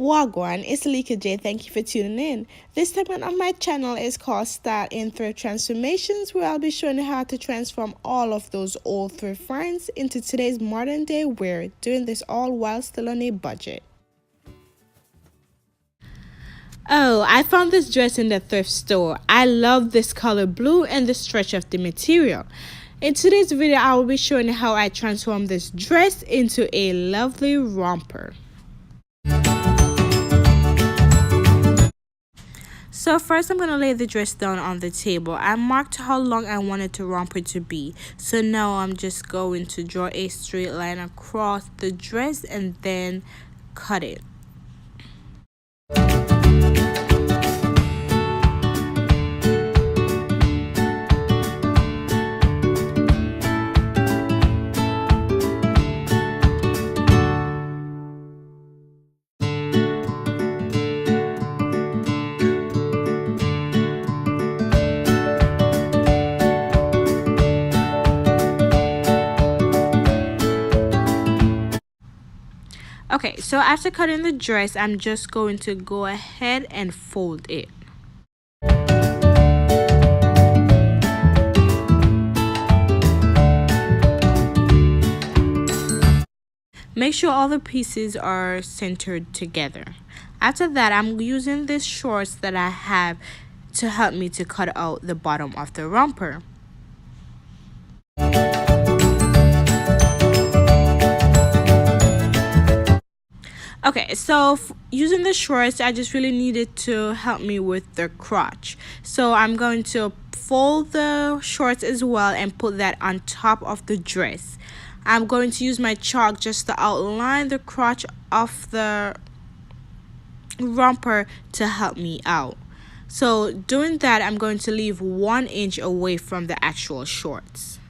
Wagwan, it's LeekaJai. Thank you for tuning in. This segment on my channel is called Style in Thrift Transformations, where I'll be showing you how to transform all of those old thrift finds into today's modern day wear, doing this all while still on a budget. Oh, I found this dress in the thrift store. I love this color blue and the stretch of the material. In today's video, I will be showing you how I transform this dress into a lovely romper. So first I'm going to lay the dress down on the table. I marked how long I wanted the romper to be. So now I'm just going to draw a straight line across the dress and then cut it. Okay, so after cutting the dress, I'm just going to go ahead and fold it. Make sure all the pieces are centered together. After that, I'm using these shorts that I have to help me to cut out the bottom of the romper. Okay, so using the shorts, I just really needed to help me with the crotch. So I'm going to fold the shorts as well and put that on top of the dress. I'm going to use my chalk just to outline the crotch of the romper to help me out. So doing that, I'm going to leave 1 inch away from the actual shorts.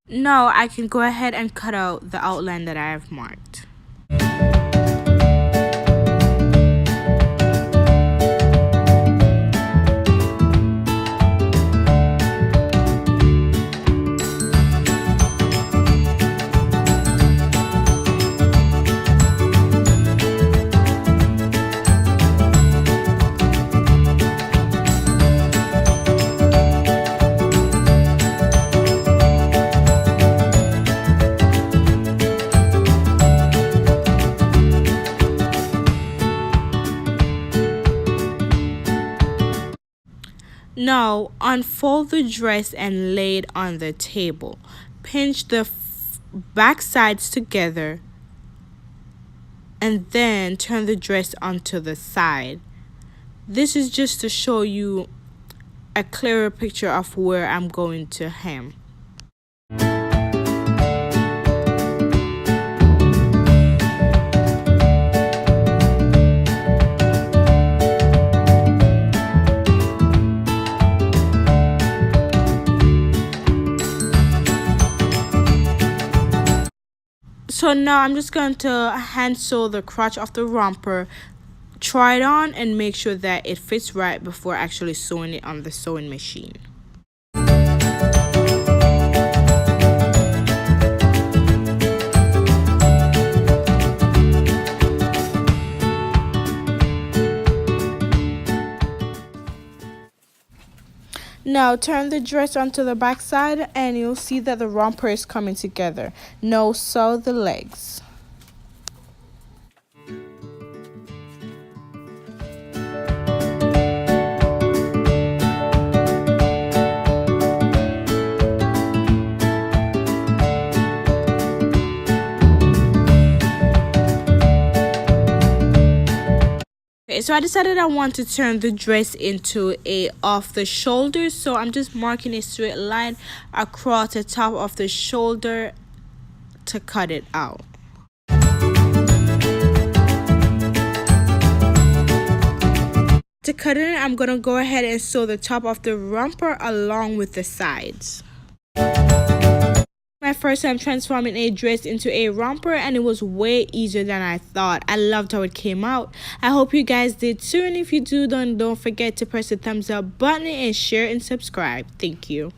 Now I can go ahead and cut out the outline that I have marked. Now, unfold the dress and lay it on the table. Pinch the back sides together and then turn the dress onto the side. This is just to show you a clearer picture of where I'm going to hem. So now I'm just going to hand sew the crotch of the romper, try it on and make sure that it fits right before actually sewing it on the sewing machine. Now turn the dress onto the back side and you'll see that the romper is coming together. Now sew the legs. So I decided I want to turn the dress into a off the shoulder, so I'm just marking a straight line across the top of the shoulder to cut it out. To cut it, I'm gonna go ahead and sew the top of the romper along with the sides. My first time transforming a dress into a romper, and it was way easier than I thought. I loved how it came out. I hope you guys did too, and if you do, don't forget to press the thumbs up button and share and subscribe. Thank you.